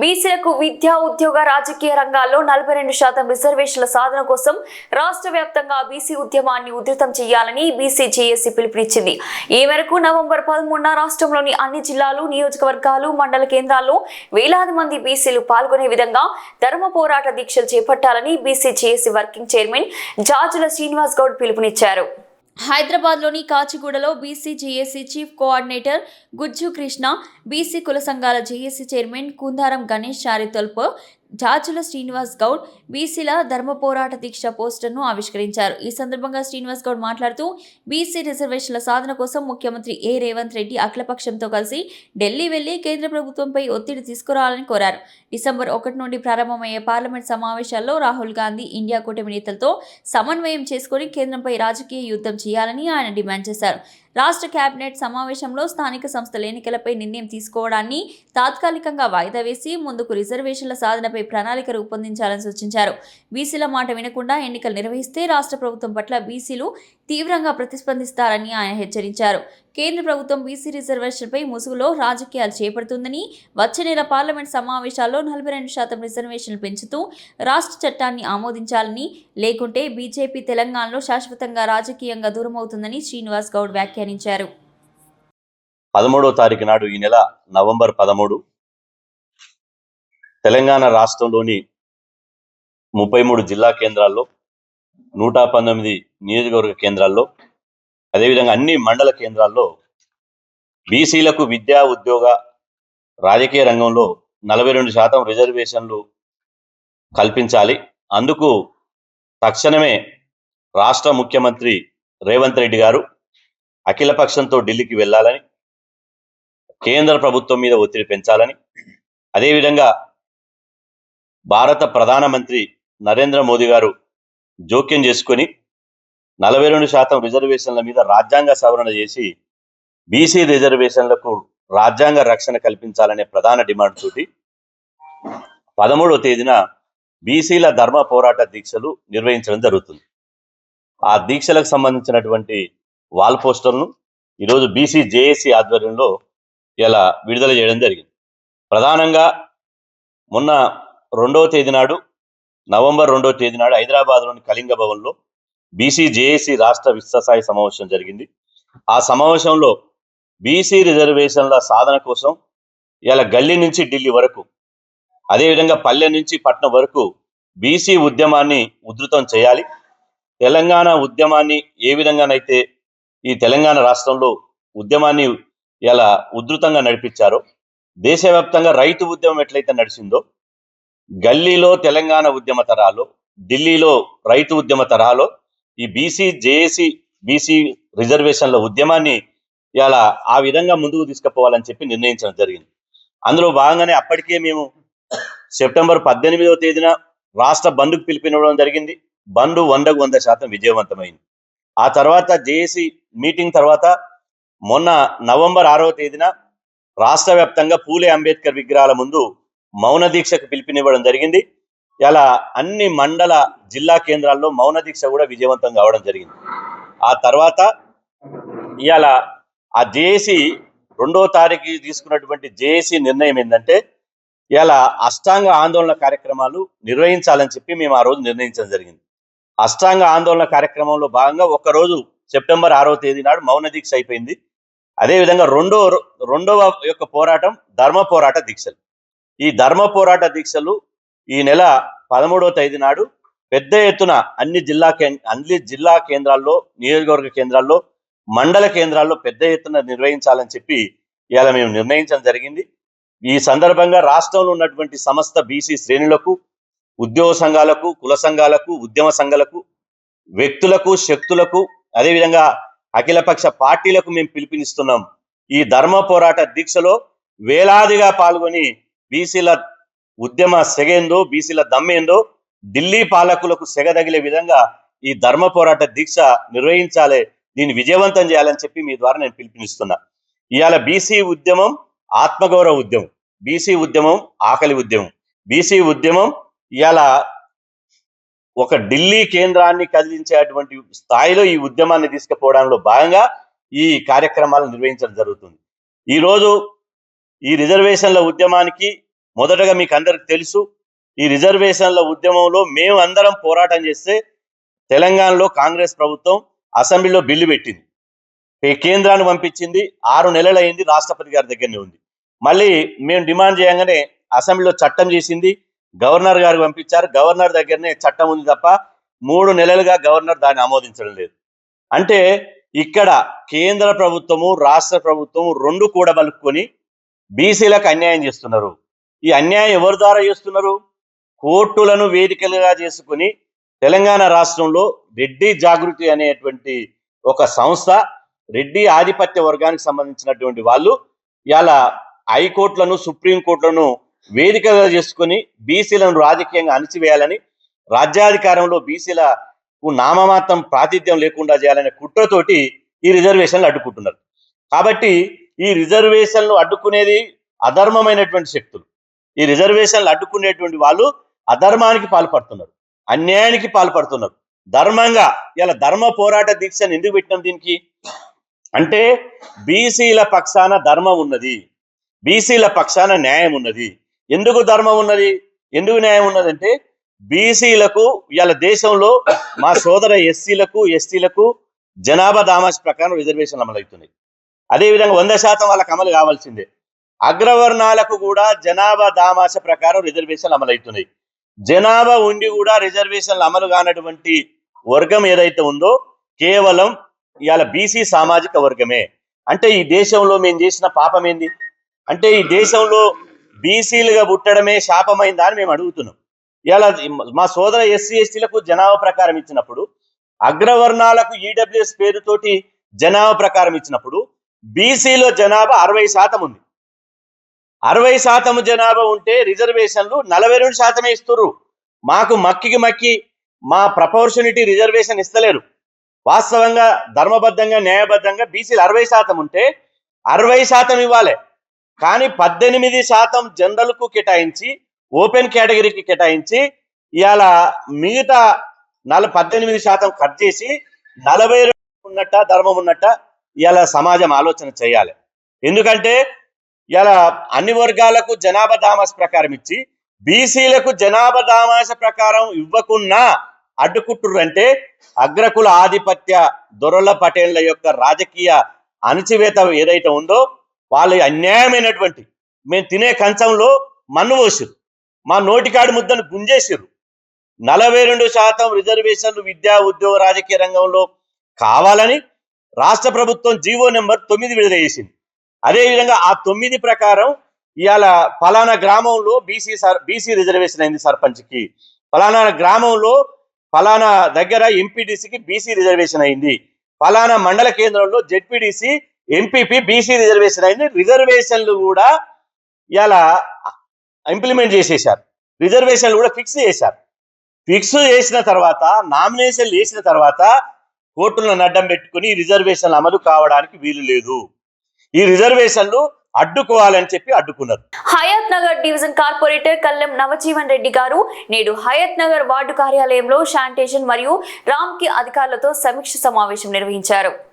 బీసీలకు విద్యా ఉద్యోగ రాజకీయ రంగాల్లో 42% రిజర్వేషన్ల సాధన కోసం రాష్ట్ర వ్యాప్తంగా బీసీ ఉద్యమాన్ని ఉధృతం చేయాలని బీసీ జేఏసీ పిలుపునిచ్చింది. ఈ మేరకు నవంబర్ 13న రాష్ట్రంలోని అన్ని జిల్లాలు, నియోజకవర్గాలు, మండల కేంద్రాల్లో వేలాది మంది బీసీలు పాల్గొనే విధంగా ధర్మ పోరాట దీక్షలు చేపట్టాలని BC JAC working chairman Jajula Srinivas Goud పిలుపునిచ్చారు. హైదరాబాద్లోని కాచిగూడలో BC JAC chief coordinator Gujju Krishna, BC కుల సంఘాల జేఏసీ చైర్మన్ కుందారం గణేష్ చారితల్పు జాజుల శ్రీనివాస్ గౌడ్ బీసీల ధర్మ పోరాట దీక్ష పోస్టర్ను ఆవిష్కరించారు. ఈ సందర్భంగా శ్రీనివాస్ గౌడ్ మాట్లాడుతూ బీసీ రిజర్వేషన్ల సాధన కోసం ముఖ్యమంత్రి రేవంత్ రెడ్డి అఖిలపక్షంతో కలిసి ఢిల్లీ వెళ్లి కేంద్ర ప్రభుత్వంపై ఒత్తిడి తీసుకురావాలని కోరారు. డిసెంబర్ 1 నుండి ప్రారంభమయ్యే పార్లమెంట్ సమావేశాల్లో రాహుల్ గాంధీ ఇండియా కూటమి నేతలతో సమన్వయం చేసుకుని కేంద్రంపై రాజకీయ యుద్ధం చేయాలని ఆయన డిమాండ్ చేశారు. రాష్ట్ర కేబినెట్ సమావేశంలో స్థానిక సంస్థల ఎన్నికలపై నిర్ణయం తీసుకోవడాన్ని తాత్కాలికంగా వాయిదా వేసి ముందుకు రిజర్వేషన్ల సాధనపై ప్రణాళిక రూపొందించాలని సూచించారు. బీసీల మాట వినకుండా ఎన్నికలు నిర్వహిస్తే రాష్ట్ర ప్రభుత్వం పట్ల బీసీలు తీవ్రంగా ప్రతిస్పందిస్తారని ఆయన హెచ్చరించారు. కేంద్ర ప్రభుత్వం బీసీ రిజర్వేషన్పై ముసుగులో రాజకీయాలు చేపడుతుందని, వచ్చే నెల పార్లమెంట్ సమావేశాల్లో 42% రిజర్వేషన్లు పెంచుతూ రాష్ట్ర చట్టాన్ని ఆమోదించాలని, లేకుంటే బీజేపీ తెలంగాణలో శాశ్వతంగా రాజకీయంగా దూరమవుతుందని శ్రీనివాస్ గౌడ్ వ్యాఖ్యానించారు. 13వ తారీఖు నాడు ఈ నెల నవంబర్ 13 తెలంగాణ రాష్ట్రంలోని 33 జిల్లా కేంద్రాల్లో, 119 నియోజకవర్గ కేంద్రాల్లో, అదేవిధంగా అన్ని మండల కేంద్రాల్లో బీసీలకు విద్యా ఉద్యోగ రాజకీయ రంగంలో 42% రిజర్వేషన్లు కల్పించాలి. అందుకు తక్షణమే రాష్ట్ర ముఖ్యమంత్రి రేవంత్ రెడ్డి గారు అఖిలపక్షంతో ఢిల్లీకి వెళ్ళాలని, కేంద్ర ప్రభుత్వం మీద ఒత్తిడి పెంచాలని, అదేవిధంగా భారత ప్రధానమంత్రి నరేంద్ర మోదీ గారు జోక్యం చేసుకొని 42% రిజర్వేషన్ల మీద రాజ్యాంగ సవరణ చేసి బీసీ రిజర్వేషన్లకు రాజ్యాంగ రక్షణ కల్పించాలనే ప్రధాన డిమాండ్ తోటి 13వ తేదీన బీసీల ధర్మ పోరాట దీక్షలు నిర్వహించడం జరుగుతుంది. ఆ దీక్షలకు సంబంధించినటువంటి వాల్ పోస్టర్ను ఈరోజు బీసీ జేఏసీ ఆధ్వర్యంలో ఇలా విడుదల చేయడం జరిగింది. ప్రధానంగా మొన్న 2వ తేదీ నాడు, నవంబర్ 2వ తేదీ నాడు హైదరాబాద్లోని కళింగ భవన్లో బీసీ జేఏసీ రాష్ట్ర విస్తస్థాయి సమావేశం జరిగింది. ఆ సమావేశంలో బీసీ రిజర్వేషన్ల సాధన కోసం ఇలా గల్లీ నుంచి ఢిల్లీ వరకు, అదేవిధంగా పల్లె నుంచి పట్నం వరకు బీసీ ఉద్యమాన్ని ఉధృతం చేయాలి. తెలంగాణ ఉద్యమాన్ని ఏ విధంగానైతే ఈ తెలంగాణ రాష్ట్రంలో ఉద్యమాన్ని ఇలా ఉధృతంగా నడిపించారో, దేశవ్యాప్తంగా రైతు ఉద్యమం ఎట్లయితే నడిచిందో, గల్లీలో తెలంగాణ ఉద్యమ తరహాలో, ఢిల్లీలో రైతు ఉద్యమ తరహాలో ఈ బీసీ జేఏసీ బీసీ రిజర్వేషన్ల ఉద్యమాన్ని ఇలా ఆ విధంగా ముందుకు తీసుకుపోవాలని చెప్పి నిర్ణయించడం జరిగింది. అందులో భాగంగానే అప్పటికే మేము సెప్టెంబర్ 18వ తేదీన రాష్ట్ర బంద్కు పిలుపునివ్వడం జరిగింది. బంద్ 100% విజయవంతమైంది. ఆ తర్వాత జేఏసీ మీటింగ్ తర్వాత మొన్న నవంబర్ 6వ తేదీన రాష్ట్ర వ్యాప్తంగా పూలే అంబేద్కర్ విగ్రహాల ముందు మౌన దీక్షకు పిలుపునివ్వడం జరిగింది. ఇలా అన్ని మండల జిల్లా కేంద్రాల్లో మౌన దీక్ష కూడా విజయవంతం కావడం జరిగింది. ఆ తర్వాత ఇవాళ ఆ జేఏసీ 2వ తారీఖు తీసుకున్నటువంటి జేఏసీ నిర్ణయం ఏంటంటే, ఇలా అష్టాంగ ఆందోళన కార్యక్రమాలు నిర్వహించాలని చెప్పి మేము ఆ రోజు నిర్ణయించడం జరిగింది. అష్టాంగ ఆందోళన కార్యక్రమంలో భాగంగా ఒకరోజు సెప్టెంబర్ 6వ తేదీ నాడు మౌన దీక్ష అయిపోయింది. అదేవిధంగా రెండవ యొక్క పోరాటం ధర్మ పోరాట దీక్షలు. ఈ ధర్మ పోరాట దీక్షలు ఈ నెల 13వ తేదీ నాడు పెద్ద ఎత్తున అన్ని జిల్లా కేంద్రాల్లో, నియోజకవర్గ కేంద్రాల్లో, మండల కేంద్రాల్లో పెద్ద ఎత్తున నిర్వహించాలని చెప్పి ఇవాళ మేము నిర్ణయించడం జరిగింది. ఈ సందర్భంగా రాష్ట్రంలో ఉన్నటువంటి సమస్త బీసీ శ్రేణులకు, ఉద్యోగ సంఘాలకు, కుల సంఘాలకు, ఉద్యమ సంఘాలకు, వ్యక్తులకు, శక్తులకు, అదేవిధంగా అఖిలపక్ష పార్టీలకు మేము పిలుపునిస్తున్నాం. ఈ ధర్మ పోరాట దీక్షలో వేలాదిగా పాల్గొని బీసీల ఉద్యమ సెగేందో, బీసీల దమ్మేందో ఢిల్లీ పాలకులకు సెగదగిలే విధంగా ఈ ధర్మ పోరాట దీక్ష నిర్వహించాలి, దీన్ని విజయవంతం చేయాలని చెప్పి మీ ద్వారా నేను పిలుపునిస్తున్నా. ఇవాళ బీసీ ఉద్యమం ఆత్మగౌరవ ఉద్యమం, బీసీ ఉద్యమం ఆకలి ఉద్యమం, బీసీ ఉద్యమం ఇవాళ ఒక ఢిల్లీ కేంద్రాన్ని కదిలించేటువంటి స్థాయిలో ఈ ఉద్యమాన్ని తీసుకుపోవడంలో భాగంగా ఈ కార్యక్రమాలను నిర్వహించడం జరుగుతుంది. ఈరోజు ఈ రిజర్వేషన్ల ఉద్యమానికి మొదటగా మీకు అందరికి తెలుసు, ఈ రిజర్వేషన్ల ఉద్యమంలో మేము అందరం పోరాటం చేస్తే తెలంగాణలో కాంగ్రెస్ ప్రభుత్వం అసెంబ్లీలో బిల్లు పెట్టింది, కేంద్రాన్ని పంపించింది. 6 నెలలు అయింది, రాష్ట్రపతి గారి దగ్గరనే ఉంది. మళ్ళీ మేము డిమాండ్ చేయగానే అసెంబ్లీలో చట్టం చేసింది, గవర్నర్ గారు పంపించారు. గవర్నర్ దగ్గరనే చట్టం ఉంది తప్ప 3 నెలలుగా గవర్నర్ దాన్ని ఆమోదించడం లేదు. అంటే ఇక్కడ కేంద్ర ప్రభుత్వము రాష్ట్ర ప్రభుత్వము రెండు కూడబలుపుకొని బీసీలకు అన్యాయం చేస్తున్నారు. ఈ అన్యాయం ఎవరి ద్వారా చేస్తున్నారు? కోర్టులను వేదికలుగా చేసుకుని తెలంగాణ రాష్ట్రంలో రెడ్డి జాగృతి అనేటువంటి ఒక సంస్థ, రెడ్డి ఆధిపత్య వర్గానికి సంబంధించినటువంటి వాళ్ళు ఇలా హైకోర్టులను సుప్రీంకోర్టులను వేదికగా చేసుకుని బీసీలను రాజకీయంగా అణిచివేయాలని, రాజ్యాధికారంలో బీసీలకు నామమాత్రం ప్రాతిథ్యం లేకుండా చేయాలనే కుట్రతోటి ఈ రిజర్వేషన్లు అడ్డుకుంటున్నారు. కాబట్టి ఈ రిజర్వేషన్లు అడ్డుకునేది అధర్మమైనటువంటి శక్తులు. ఈ రిజర్వేషన్లు అడ్డుకునేటువంటి వాళ్ళు అధర్మానికి పాల్పడుతున్నారు, అన్యాయానికి పాల్పడుతున్నారు. ధర్మంగా ఇలా ధర్మ పోరాట దీక్షను ఎందుకు పెట్టినాం దీనికి అంటే, బీసీల పక్షాన ధర్మం ఉన్నది, బీసీల పక్షాన న్యాయం ఉన్నది. ఎందుకు ధర్మం ఉన్నది, ఎందుకు న్యాయం ఉన్నదంటే, బీసీలకు ఇవాళ దేశంలో మా సోదర ఎస్సీలకు ఎస్టీలకు జనాభా దామాష ప్రకారం రిజర్వేషన్లు అమలవుతున్నాయి. అదేవిధంగా 100% వాళ్ళకి అమలు కావాల్సిందే. అగ్రవర్ణాలకు కూడా జనాభా దామాష ప్రకారం రిజర్వేషన్లు అమలవుతున్నాయి. జనాభా ఉండి కూడా రిజర్వేషన్లు అమలు కానటువంటి వర్గం ఏదైతే ఉందో కేవలం ఇవాళ బీసీ సామాజిక వర్గమే. అంటే ఈ దేశంలో మేము చేసిన పాపం ఏంది అంటే, ఈ దేశంలో బీసీలుగా పుట్టడమే శాపమైందా అని మేము అడుగుతున్నాం. ఇవాళ మా సోదర ఎస్సీ ఎస్టీలకు జనాభా ప్రకారం ఇచ్చినప్పుడు, అగ్రవర్ణాలకు ఈడబ్ల్యూఎస్ పేరుతోటి జనాభా ప్రకారం ఇచ్చినప్పుడు, బీసీలో జనాభా 60% ఉంది. 60% జనాభా ఉంటే రిజర్వేషన్లు 42% ఇస్తుర్రు. మాకు మక్కి మా ప్రపోర్షనిటీ రిజర్వేషన్ ఇస్తలేరు. వాస్తవంగా ధర్మబద్ధంగా న్యాయబద్ధంగా బీసీలు 60% ఉంటే 60% ఇవ్వాలి. కానీ 18% జనరల్కు కేటాయించి, ఓపెన్ కేటగిరీకి కేటాయించి, ఇవాళ మిగతా 18% కట్ చేసి 42 ఉన్నట్ట ధర్మం ఉన్నట్ట ఇవాళ సమాజం ఆలోచన చేయాలి. ఎందుకంటే ఇలా అన్ని వర్గాలకు జనాభా దామాష ప్రకారం ఇచ్చి బీసీలకు జనాభా దామాష ప్రకారం ఇవ్వకున్నా అడ్డుకుంటుర్రంటే, అగ్రకుల ఆధిపత్య దొరల పటేళ్ల యొక్క రాజకీయ అణచివేత ఏదైతే ఉందో వాళ్ళు అన్యాయమైనటువంటి, మేము తినే కంచంలో మన్ను పోసిరు, మా నోటికాడి ముద్దను గుంజేసిరు. 42% రిజర్వేషన్లు విద్యా ఉద్యోగ రాజకీయ రంగంలో కావాలని రాష్ట్ర ప్రభుత్వం జీవో నెంబర్ 9 విడుదల చేసింది. అదేవిధంగా ఆ 9 ప్రకారం ఇవాళ ఫలానా గ్రామంలో బీసీ రిజర్వేషన్ అయింది సర్పంచ్కి, ఫలానా గ్రామంలో ఫలానా దగ్గర ఎంపీడీసీకి బీసీ రిజర్వేషన్ అయింది, ఫలానా మండల కేంద్రంలో జెడ్పీడీసీ ఎంపీపీ బీసీ రిజర్వేషన్ అయింది. రిజర్వేషన్లు కూడా ఇలా ఇంప్లిమెంట్ చేసేశారు, రిజర్వేషన్లు కూడా ఫిక్స్ చేశారు. ఫిక్స్ చేసిన తర్వాత, నామినేషన్లు వేసిన తర్వాత కోర్టులను అడ్డం పెట్టుకుని ఈ రిజర్వేషన్లు అమలు కావడానికి వీలు లేదు. ఈ రిజర్వేషన్లు అడ్డుకోవాలని చెప్పి అడ్డుకున్నారు. హయత్ నగర్ డివిజన్ కార్పొరేటర్ కల్లెం నవజీవన్ రెడ్డి గారు నేడు హయత్ నగర్ వార్డు కార్యాలయంలో శానిటేషన్ మరియు రామ్కి అధికారులతో సమీక్ష సమావేశం నిర్వహించారు.